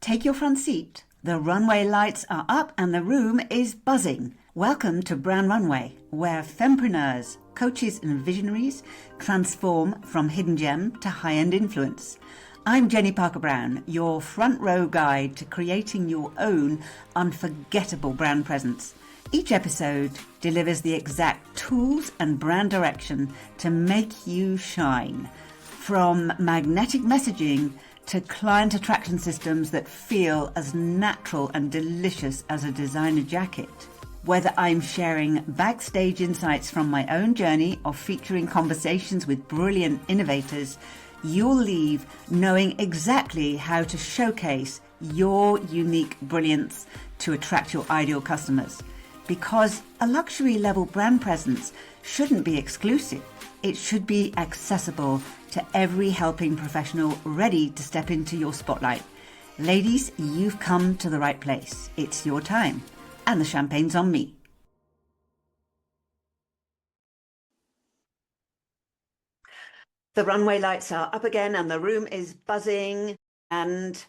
Take your front seat. The runway lights are up and the room is buzzing. Welcome to Brand Runway, where fempreneurs, coaches and visionaries transform from hidden gem to high-end influence. I'm Jenny Parker-Brown, your front row guide to creating your own unforgettable brand presence. Each episode delivers the exact tools and brand direction to make you shine. From magnetic messaging to client attraction systems that feel as natural and delicious as a designer jacket. Whether I'm sharing backstage insights from my own journey or featuring conversations with brilliant innovators, you'll leave knowing exactly how to showcase your unique brilliance to attract your ideal customers. Because a luxury level brand presence shouldn't be exclusive. It should be accessible to every helping professional ready to step into your spotlight. Ladies, you've come to the right place. It's your time. And the champagne's on me. The runway lights are up again and the room is buzzing. And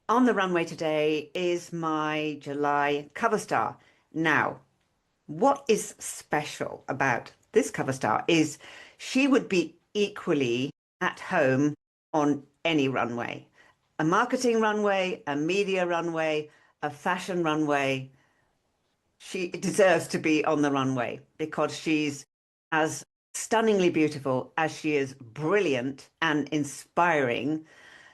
on the runway today is my July cover star. Now, what is special about this cover star is she would be equally at home on any runway. A marketing runway, a media runway, a fashion runway. She deserves to be on the runway because she's as stunningly beautiful as she is brilliant and inspiring.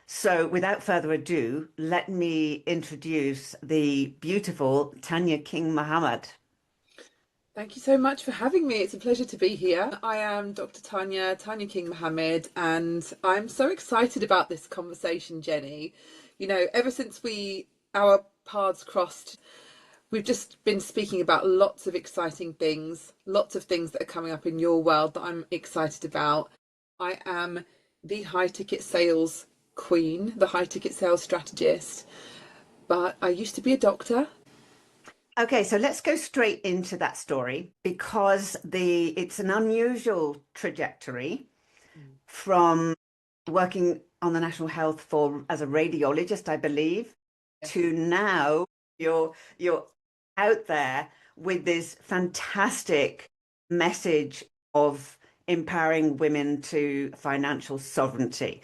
So without further ado, let me introduce the beautiful Tania King-Mohammad. Thank you so much for having me. It's a pleasure to be here. I am Dr. Tania King-Mohammad, and I'm so excited about this conversation, Jenny. You know, ever since our paths crossed, we've just been speaking about lots of exciting things, lots of things that are coming up in your world that I'm excited about. I am the high ticket sales queen, the high ticket sales strategist, but I used to be a doctor. Okay, so let's go straight into that story because it's an unusual trajectory from working on the National Health as a radiologist, I believe, to now you're out there with this fantastic message of empowering women to financial sovereignty.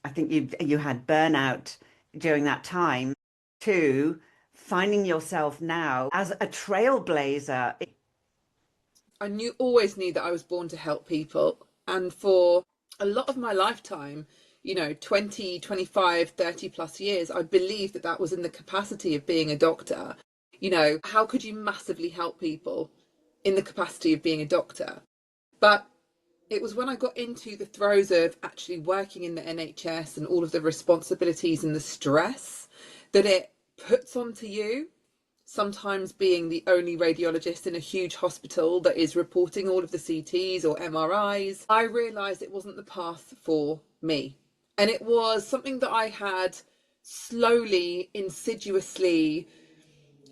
I think you had burnout during that time too. Finding yourself now as a trailblazer. I always knew that I was born to help people. And for a lot of my lifetime, 20, 25, 30 plus years, I believed that was in the capacity of being a doctor. How could you massively help people in the capacity of being a doctor? But it was when I got into the throes of actually working in the NHS and all of the responsibilities and the stress that it puts onto you, sometimes being the only radiologist in a huge hospital that is reporting all of the CTs or MRIs, I realised it wasn't the path for me. And it was something that I had slowly, insidiously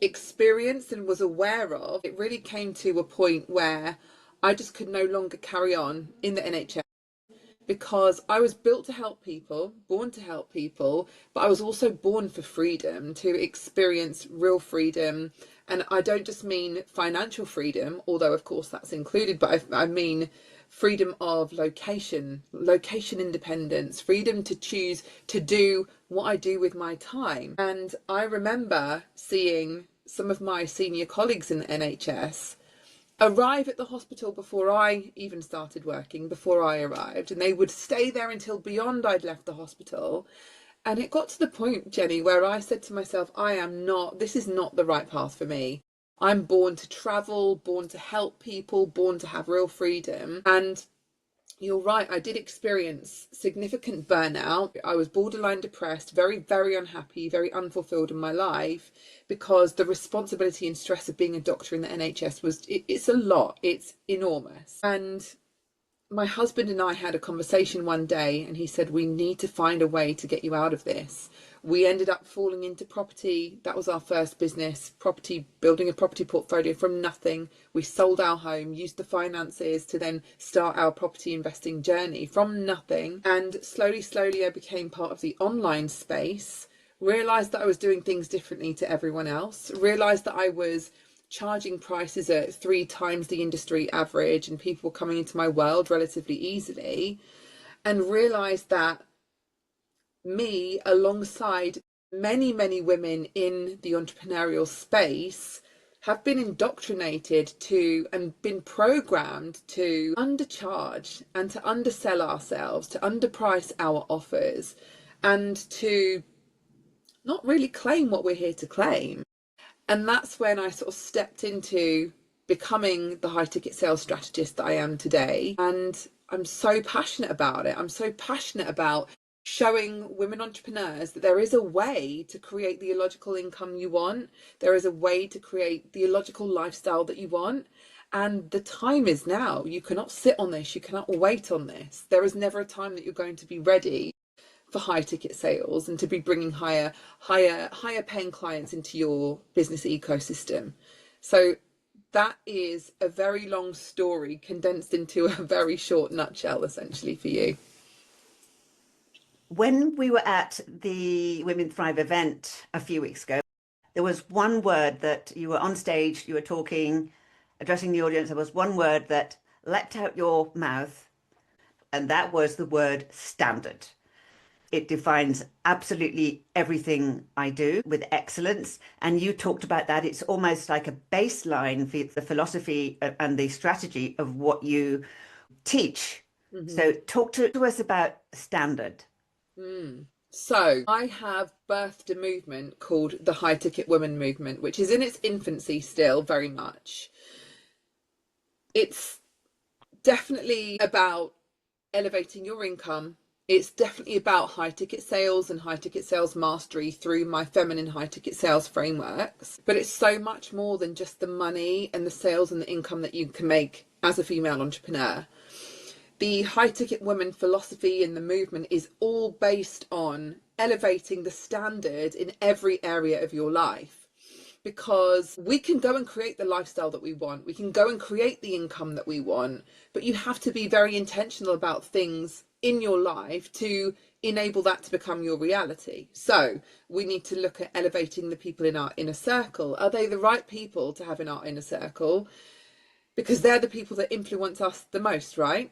experienced and was aware of. It really came to a point where I just could no longer carry on in the NHS. Because I was built to help people, born to help people, but I was also born for freedom, to experience real freedom. And I don't just mean financial freedom, although of course that's included, but I mean freedom of location independence, freedom to choose to do what I do with my time. And I remember seeing some of my senior colleagues in the NHS arrive at the hospital before I even started working, before I arrived, and they would stay there until beyond I'd left the hospital. And it got to the point, Jenny, where I said to myself, this is not the right path for me. I'm born to travel, born to help people, born to have real freedom. And you're right, I did experience significant burnout. I was borderline depressed, very, very unhappy, very unfulfilled in my life, because the responsibility and stress of being a doctor in the NHS it's a lot, it's enormous. And my husband and I had a conversation one day, and he said, we need to find a way to get you out of this. We ended up falling into property. That was our first business, building a property portfolio from nothing. We sold our home, used the finances to then start our property investing journey from nothing. And slowly, I became part of the online space, realized that I was doing things differently to everyone else, realized that I was charging prices at 3 times the industry average and people were coming into my world relatively easily, and realized that me, alongside many, many women in the entrepreneurial space, have been indoctrinated to and been programmed to undercharge and to undersell ourselves, to underprice our offers, and to not really claim what we're here to claim. And that's when I sort of stepped into becoming the high ticket sales strategist that I am today. And I'm so passionate about it. I'm so passionate about showing women entrepreneurs that there is a way to create the illogical income you want. There is a way to create the illogical lifestyle that you want. And the time is now. You cannot sit on this. You cannot wait on this. There is never a time that you're going to be ready for high ticket sales and to be bringing higher paying clients into your business ecosystem. So that is a very long story condensed into a very short nutshell, essentially, for you. When we were at the Women Thrive event a few weeks ago, there was one word that you were on stage, you were talking, addressing the audience. There was one word that leapt out your mouth, and that was the word standard. It defines absolutely everything I do with excellence. And you talked about that. It's almost like a baseline for the philosophy and the strategy of what you teach. Mm-hmm. So talk to us about standard. So I have birthed a movement called the High Ticket Women Movement, which is in its infancy still, very much. It's definitely about elevating your income. It's definitely about high ticket sales and high ticket sales mastery through my feminine high ticket sales frameworks. But it's so much more than just the money and the sales and the income that you can make as a female entrepreneur. The high ticket women philosophy and the movement is all based on elevating the standard in every area of your life. Because we can go and create the lifestyle that we want. We can go and create the income that we want. But you have to be very intentional about things in your life to enable that to become your reality. So we need to look at elevating the people in our inner circle. Are they the right people to have in our inner circle? Because they're the people that influence us the most, right?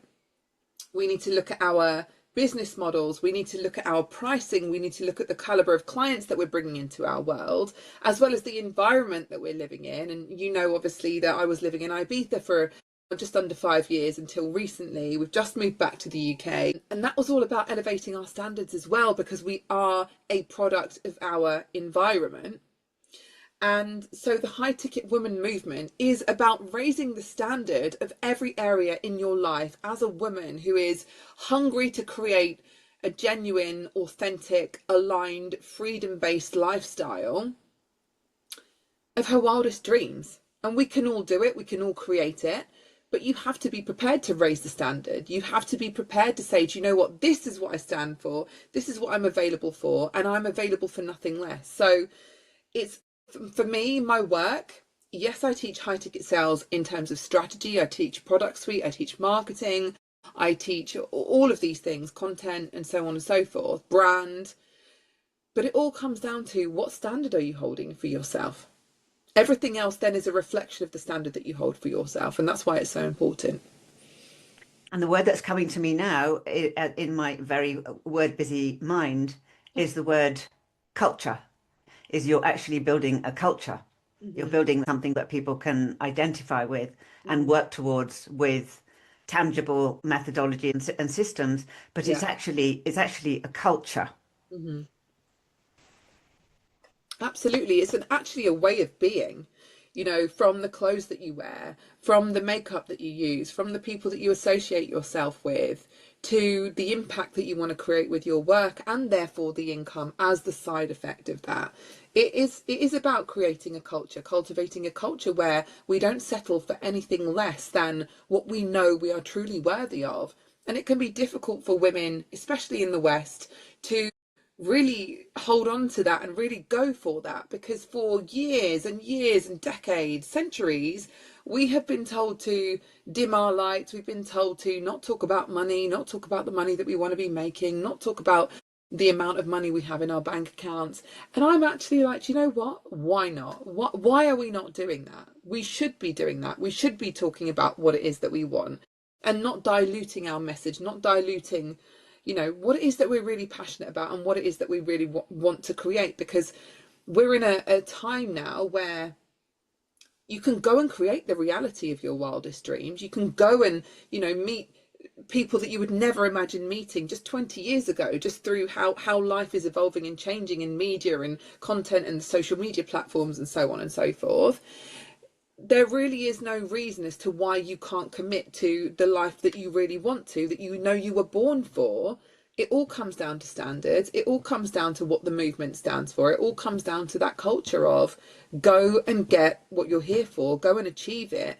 We need to look at our business models. We need to look at our pricing. We need to look at the caliber of clients that we're bringing into our world, as well as the environment that we're living in. And you know, obviously, that I was living in Ibiza for just under 5 years until recently. We've just moved back to the UK, and that was all about elevating our standards as well, because we are a product of our environment. And so the high ticket woman movement is about raising the standard of every area in your life as a woman who is hungry to create a genuine, authentic, aligned, freedom-based lifestyle of her wildest dreams. And we can all do it. We can all create it. But you have to be prepared to raise the standard. You have to be prepared to say, do you know what? This is what I stand for. This is what I'm available for. And I'm available for nothing less. So it's, for me, my work, yes, I teach high ticket sales in terms of strategy. I teach product suite. I teach marketing. I teach all of these things, content and so on and so forth, brand. But it all comes down to, what standard are you holding for yourself? Everything else then is a reflection of the standard that you hold for yourself. And that's why it's so important. And the word that's coming to me now in my very word busy mind is the word culture. Is you're actually building a culture. Mm-hmm. You're building something that people can identify with and work towards with tangible methodology and systems, but it's actually a culture. Mm-hmm. Absolutely. It's actually a way of being, you know, from the clothes that you wear, from the makeup that you use, from the people that you associate yourself with, to the impact that you want to create with your work, and therefore the income as the side effect of that. It is about creating a culture, cultivating a culture where we don't settle for anything less than what we know we are truly worthy of. And it can be difficult for women, especially in the West, to really hold on to that and really go for that, because for years and years and decades, centuries, we have been told to dim our lights. We've been told to not talk about money, not talk about the money that we want to be making, not talk about the amount of money we have in our bank accounts. And I'm actually like, you know what? Why not? Why are we not doing that? We should be doing that. We should be talking about what it is that we want and not diluting our message, not diluting, what it is that we're really passionate about and what it is that we really want to create. Because we're in a time now where you can go and create the reality of your wildest dreams. You can go and, meet people that you would never imagine meeting just 20 years ago, just through how life is evolving and changing in media and content and social media platforms and so on and so forth. There really is no reason as to why you can't commit to the life that you really want to, that you were born for. It all comes down to standards. It all comes down to what the movement stands for. It all comes down to that culture of go and get what you're here for, go and achieve it,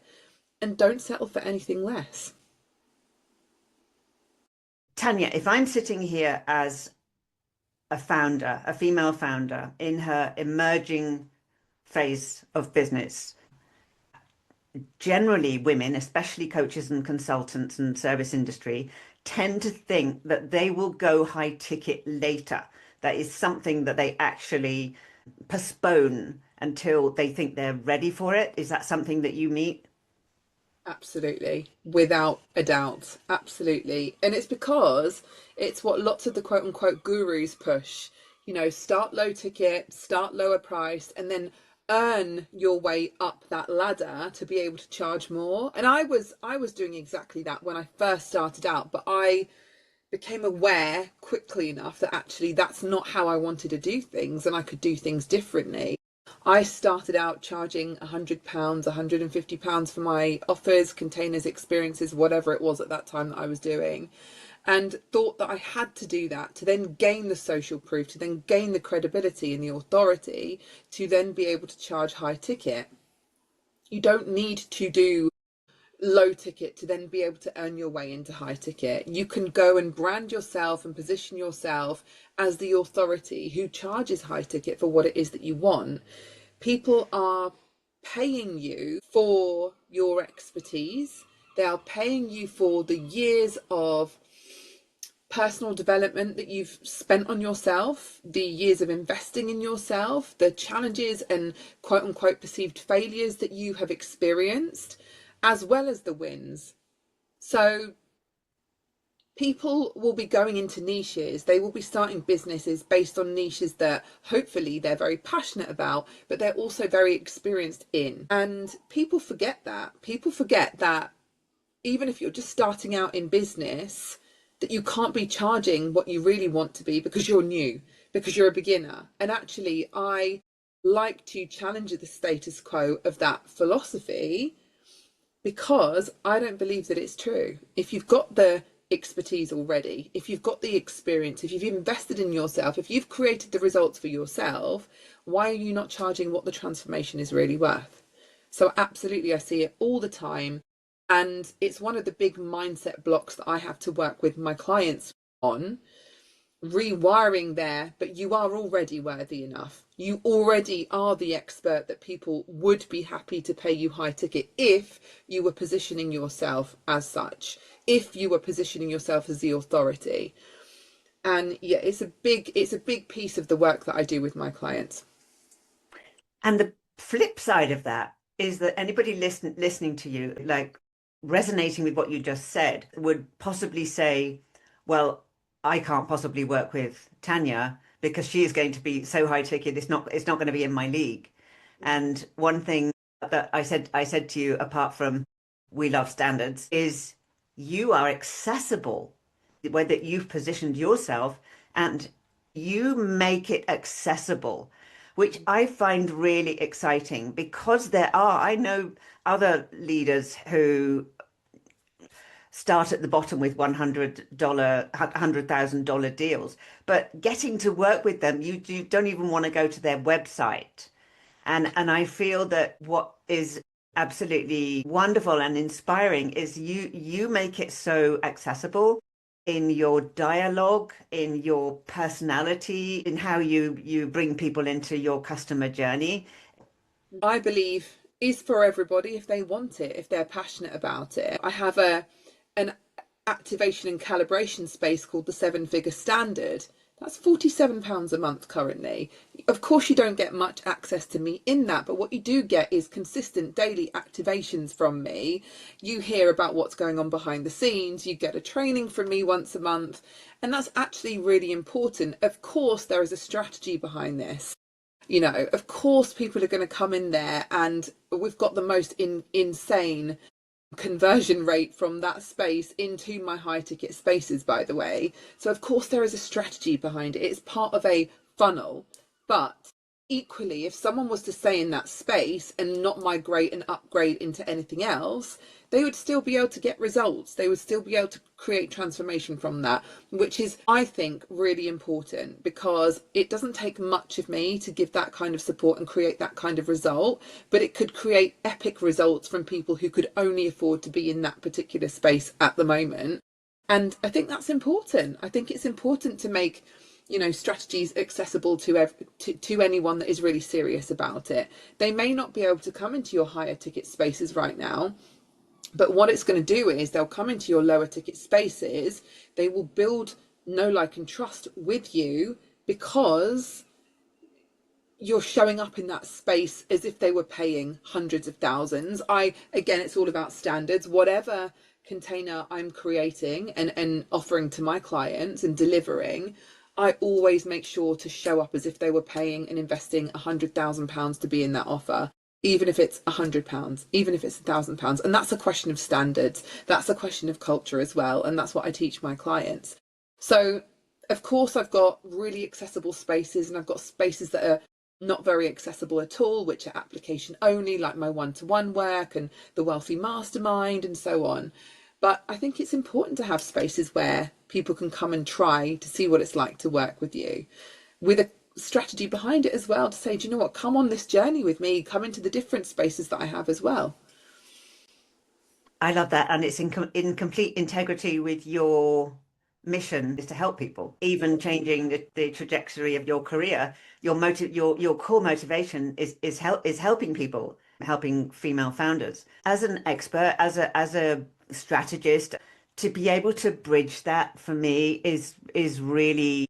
and don't settle for anything less. Tania, if I'm sitting here as a founder, a female founder in her emerging phase of business, generally women, especially coaches and consultants and service industry, tend to think that they will go high ticket later. That is something that they actually postpone until they think they're ready for it. Is that something that you meet? Absolutely, without a doubt, absolutely. And it's because it's what lots of the quote unquote gurus push, start low ticket, start lower price, and then earn your way up that ladder to be able to charge more. And I was doing exactly that when I first started out, but I became aware quickly enough that actually that's not how I wanted to do things, and I could do things differently. I started out charging £100, £150 for my offers, containers, experiences, whatever it was at that time that I was doing, and thought that I had to do that to then gain the social proof, to then gain the credibility and the authority, to then be able to charge high ticket. You don't need to do low ticket to then be able to earn your way into high ticket. You can go and brand yourself and position yourself as the authority who charges high ticket for what it is that you want. People are paying you for your expertise. They are paying you for the years of personal development that you've spent on yourself, the years of investing in yourself, the challenges and quote unquote perceived failures that you have experienced, as well as the wins. So people will be going into niches. They will be starting businesses based on niches that hopefully they're very passionate about, but they're also very experienced in. And people forget that. People forget that even if you're just starting out in business, that you can't be charging what you really want to be because you're new, because you're a beginner. And actually, I like to challenge the status quo of that philosophy, because I don't believe that it's true. If you've got the expertise already, if you've got the experience, if you've invested in yourself, if you've created the results for yourself, why are you not charging what the transformation is really worth? So absolutely, I see it all the time. And it's one of the big mindset blocks that I have to work with my clients on, rewiring there. But you are already worthy enough. You already are the expert that people would be happy to pay you high ticket if you were positioning yourself as such, if you were positioning yourself as the authority. And yeah, it's a big piece of the work that I do with my clients. And the flip side of that is that anybody listening to you, like resonating with what you just said, would possibly say, well, I can't possibly work with Tania because she is going to be so high ticket, it's not going to be in my league. And one thing that I said to you, apart from we love standards, is you are accessible, whether you've positioned yourself and you make it accessible, which I find really exciting, because I know other leaders who start at the bottom with $100,000 deals, but getting to work with them, you don't even want to go to their website. And I feel that what is absolutely wonderful and inspiring is you make it so accessible in your dialogue, in your personality, in how you bring people into your customer journey. I believe is for everybody if they want it, if they're passionate about it. I have an activation and calibration space called the 7-figure standard That's £47 a month currently. Of course, you don't get much access to me in that, but what you do get is consistent daily activations from me. You hear about what's going on behind the scenes, you get a training from me once a month, and that's actually really important. Of course, there is a strategy behind this. You know, of course, people are going to come in there, and we've got the most insane conversion rate from that space into my high ticket spaces, by the way. So of course there is a strategy behind it. It's part of a funnel. But equally, if someone was to stay in that space and not migrate and upgrade into anything else, they would still be able to get results. They would still be able to create transformation from that, which is, I think, really important, because it doesn't take much of me to give that kind of support and create that kind of result, but it could create epic results from people who could only afford to be in that particular space at the moment. And I think that's important. I think it's important to make, you know, strategies accessible to anyone that is really serious about it. They may not be able to come into your higher ticket spaces right now, but what it's going to do is they'll come into your lower ticket spaces. They will build know, like, and trust with you because you're showing up in that space as if they were paying hundreds of thousands. Again, it's all about standards. Whatever container I'm creating and offering to my clients and delivering, I always make sure to show up as if they were paying and investing £100,000 to be in that offer. Even if it's £100, even if it's £1,000. And that's a question of standards. That's a question of culture as well. And that's what I teach my clients. So, of course, I've got really accessible spaces, and I've got spaces that are not very accessible at all, which are application only, like my one-to-one work and the Wealthy Mastermind and so on. But I think it's important to have spaces where people can come and try to see what it's like to work with you, with a strategy behind it as well, to say, do you know what, come on this journey with me, come into the different spaces that I have as well. I love that, and it's in complete integrity with your mission is to help people, even changing the trajectory of your career. Your core motivation is helping people, helping female founders. As an expert, as a strategist, to be able to bridge that for me is really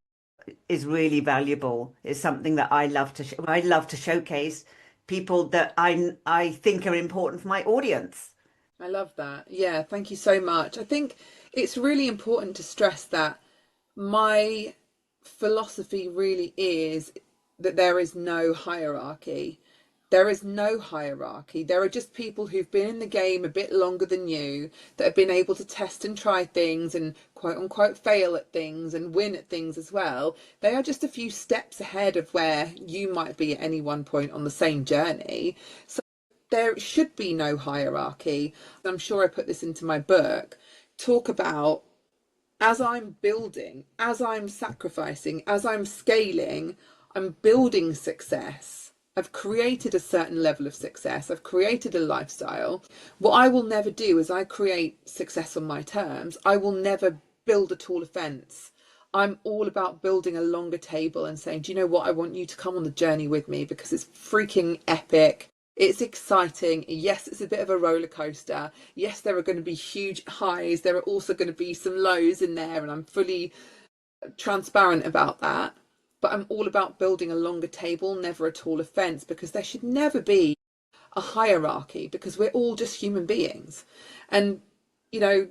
valuable. Is something that I love to showcase people that I think are important for my audience. I love that. Yeah, thank you so much. I think it's really important to stress that my philosophy really is that there is no hierarchy. There is no hierarchy. There are just people who've been in the game a bit longer than you, that have been able to test and try things and quote unquote fail at things and win at things as well. They are just a few steps ahead of where you might be at any one point on the same journey. So there should be no hierarchy. I'm sure I put this into my book. Talk about, as I'm building, as I'm sacrificing, as I'm scaling, I'm building success. I've created a certain level of success. I've created a lifestyle. What I will never do is I create success on my terms. I will never build a taller fence. I'm all about building a longer table and saying, do you know what? I want you to come on the journey with me because it's freaking epic. It's exciting. Yes, it's a bit of a roller coaster. Yes, there are going to be huge highs. There are also going to be some lows in there, and I'm fully transparent about that. But I'm all about building a longer table, never a taller fence, because there should never be a hierarchy, because we're all just human beings. And, you know,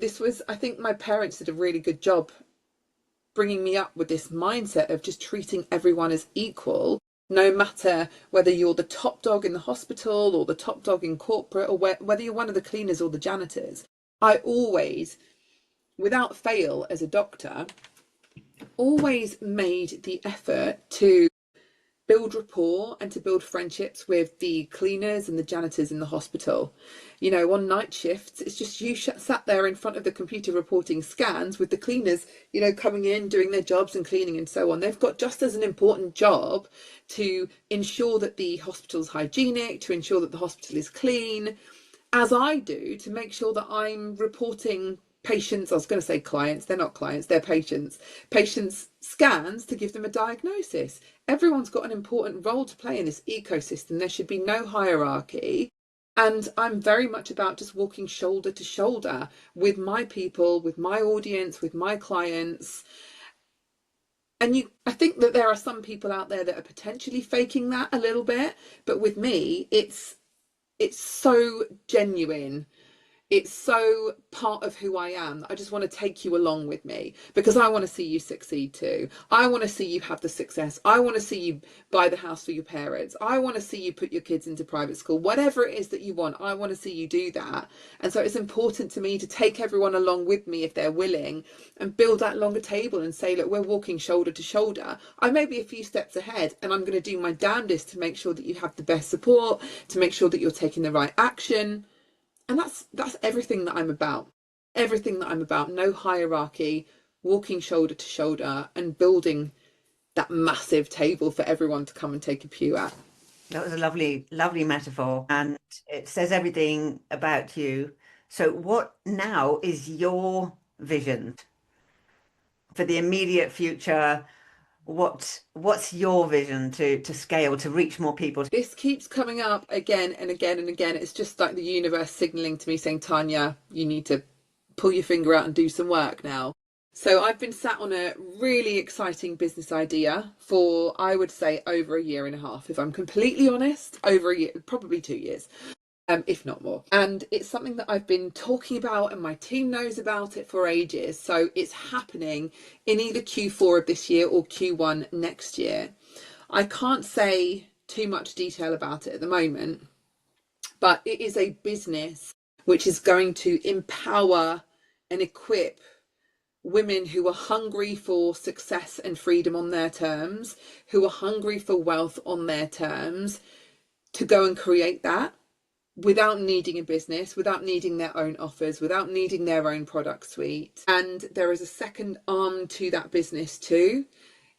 I think my parents did a really good job bringing me up with this mindset of just treating everyone as equal, no matter whether you're the top dog in the hospital or the top dog in corporate, or whether you're one of the cleaners or the janitors. I always, without fail as a doctor, always made the effort to build rapport and to build friendships with the cleaners and the janitors in the hospital. You know, on night shifts, it's just you sat there in front of the computer reporting scans with the cleaners, you know, coming in, doing their jobs and cleaning and so on. They've got just as an important job to ensure that the hospital's hygienic, to ensure that the hospital is clean, as I do to make sure that I'm reporting patients, I was going to say clients, they're not clients, they're patients scans to give them a diagnosis. Everyone's got an important role to play in this ecosystem. There should be no hierarchy. And I'm very much about just walking shoulder to shoulder with my people, with my audience, with my clients. I think that there are some people out there that are potentially faking that a little bit, but with me, it's so genuine. It's so part of who I am. I just want to take you along with me because I want to see you succeed too. I want to see you have the success. I want to see you buy the house for your parents. I want to see you put your kids into private school. Whatever it is that you want, I want to see you do that. And so it's important to me to take everyone along with me if they're willing and build that longer table and say, look, we're walking shoulder to shoulder. I may be a few steps ahead and I'm going to do my damnedest to make sure that you have the best support, to make sure that you're taking the right action. And that's everything that I'm about. Everything that I'm about. No hierarchy, walking shoulder to shoulder and building that massive table for everyone to come and take a pew at. That was a lovely, lovely metaphor, and it says everything about you. So, what now is your vision for the immediate future? What's your vision to scale, to reach more people? This keeps coming up again and again and again. It's just like the universe signaling to me saying, Tanya, you need to pull your finger out and do some work now. So I've been sat on a really exciting business idea for, I would say, over a year and a half. If I'm completely honest, over a year, probably 2 years. If not more. And it's something that I've been talking about and my team knows about it for ages. So it's happening in either Q4 of this year or Q1 next year. I can't say too much detail about it at the moment, but it is a business which is going to empower and equip women who are hungry for success and freedom on their terms, who are hungry for wealth on their terms, to go and create that without needing a business, without needing their own offers, without needing their own product suite. And there is a second arm to that business too.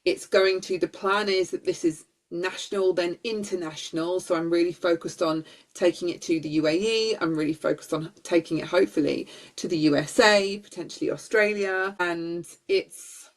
The plan is that this is national, then international. So I'm really focused on taking it to the UAE. I'm really focused on taking it, hopefully, to the USA, potentially Australia. And it's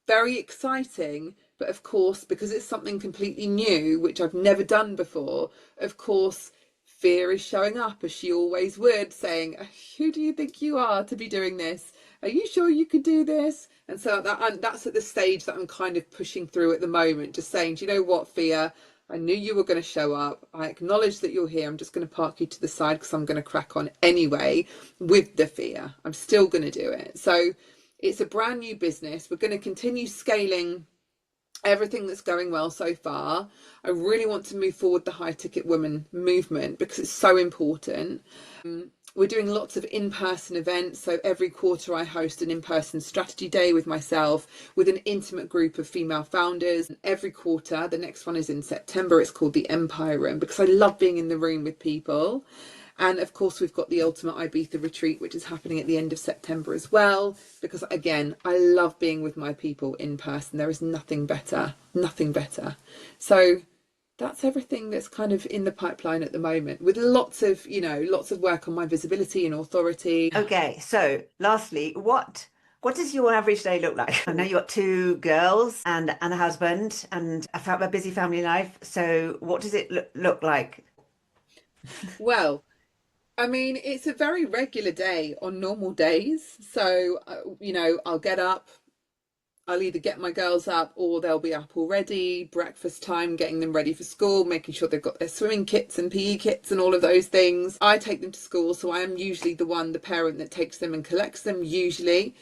very exciting. But of course, because it's something completely new, which I've never done before, of course, fear is showing up, as she always would, saying, who do you think you are to be doing this? Are you sure you could do this? And so that's at the stage that I'm kind of pushing through at the moment, just saying, do you know what, fear? I knew you were going to show up. I acknowledge that you're here. I'm just going to park you to the side because I'm going to crack on anyway with the fear. I'm still going to do it. So it's a brand new business. We're going to continue scaling everything that's going well so far. I really want to move forward the high ticket women movement because it's so important. We're doing lots of in-person events. So every quarter I host an in-person strategy day with myself, with an intimate group of female founders. And every quarter, the next one is in September, it's called the Empire Room, because I love being in the room with people. And of course, we've got the Ultimate Ibiza Retreat, which is happening at the end of September as well. Because again, I love being with my people in person. There is nothing better, nothing better. So that's everything that's kind of in the pipeline at the moment, with lots of work on my visibility and authority. Okay, so lastly, what does your average day look like? I know you've got 2 girls and a husband and a busy family life. So what does it look like? Well, I mean, it's a very regular day on normal days. So, I'll get up, I'll either get my girls up or they'll be up already, breakfast time, getting them ready for school, making sure they've got their swimming kits and PE kits and all of those things. I take them to school, so I am usually the parent that takes them and collects them, usually.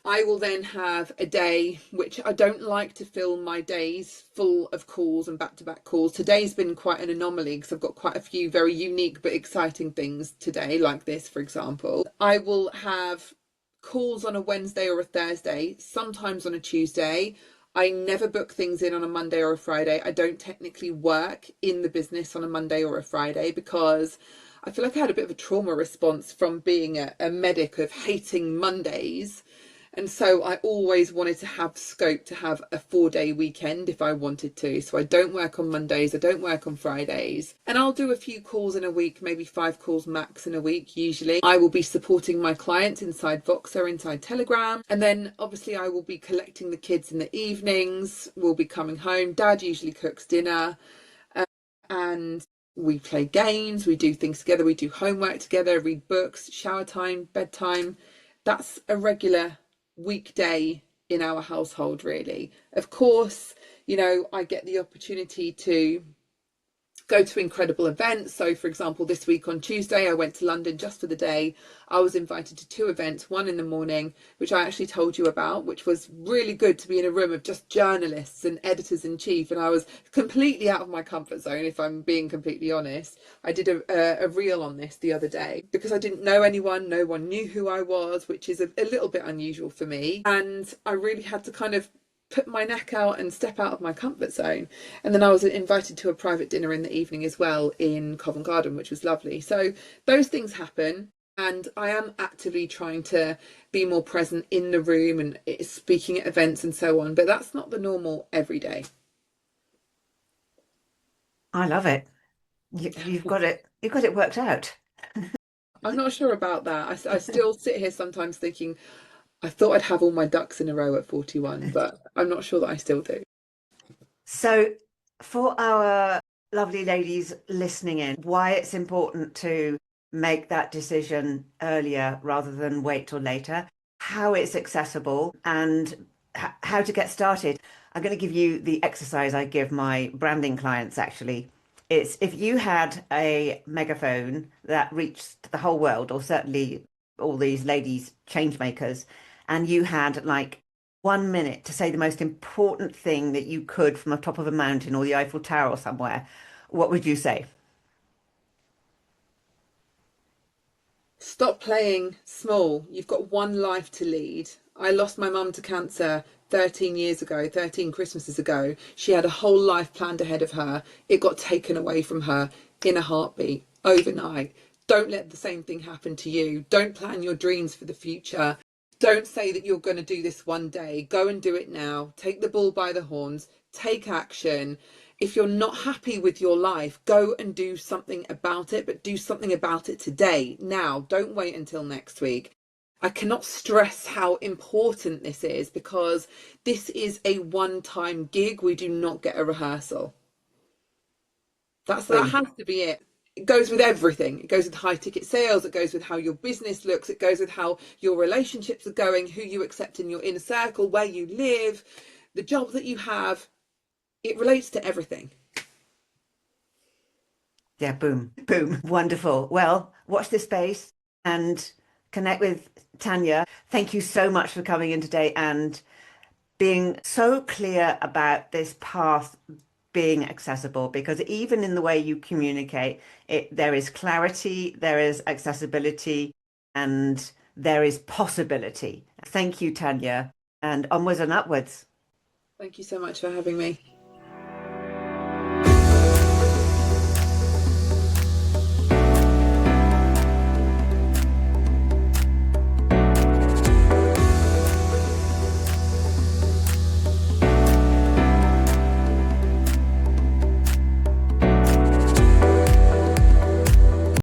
I will then have a day, which I don't like to fill my days full of calls and back-to-back calls. Today's been quite an anomaly because I've got quite a few very unique but exciting things today, like this, for example. I will have calls on a Wednesday or a Thursday, sometimes on a Tuesday. I never book things in on a Monday or a Friday. I don't technically work in the business on a Monday or a Friday because I feel like I had a bit of a trauma response from being a medic of hating Mondays. And so I always wanted to have scope to have a 4-day weekend if I wanted to. So I don't work on Mondays, I don't work on Fridays. And I'll do a few calls in a week, maybe 5 calls max in a week, usually. I will be supporting my clients inside Voxer, inside Telegram. And then obviously I will be collecting the kids in the evenings. We'll be coming home. Dad usually cooks dinner. And we play games, we do things together, we do homework together, read books, shower time, bedtime. That's a regular weekday in our household, really. Of course, I get the opportunity to go to incredible events. So, for example, this week on Tuesday, I went to London just for the day. I was invited to two events, one in the morning, which I actually told you about, which was really good to be in a room of just journalists and editors in chief. And I was completely out of my comfort zone, if I'm being completely honest. I did a reel on this the other day because I didn't know anyone. No one knew who I was, which is a little bit unusual for me. And I really had to kind of put my neck out and step out of my comfort zone. And then I was invited to a private dinner in the evening as well in Covent Garden, which was lovely. So those things happen. And I am actively trying to be more present in the room and speaking at events and so on. But that's not the normal every day. I love it. You've got it. You've got it worked out. I'm not sure about that. I still sit here sometimes thinking, I thought I'd have all my ducks in a row at 41, but I'm not sure that I still do. So, for our lovely ladies listening in, why it's important to make that decision earlier rather than wait till later, how it's accessible, and how to get started. I'm going to give you the exercise I give my branding clients actually. It's if you had a megaphone that reached the whole world, or certainly all these ladies change makers, and you had like 1 minute to say the most important thing that you could from the top of a mountain or the Eiffel Tower or somewhere, what would you say? Stop playing small. You've got one life to lead. I lost my mum to cancer 13 years ago, 13 Christmases ago. She had a whole life planned ahead of her. It got taken away from her in a heartbeat, overnight. Don't let the same thing happen to you. Don't plan your dreams for the future. Don't say that you're going to do this one day. Go and do it now. Take the bull by the horns. Take action. If you're not happy with your life, go and do something about it, but do something about it today, now. Don't wait until next week. I cannot stress how important this is because this is a one-time gig. We do not get a rehearsal. That Boom. has to be it. It goes with everything. It goes with high ticket sales. It goes with how your business looks. It goes with how your relationships are going, who you accept in your inner circle, where you live, the job that you have. It relates to everything. Yeah, boom, boom. Wonderful. Well, watch this space and connect with Tania. Thank you so much for coming in today and being so clear about this path being accessible, because even in the way you communicate it, there is clarity, there is accessibility, and there is possibility. Thank you, Tania, and onwards and upwards. Thank you so much for having me.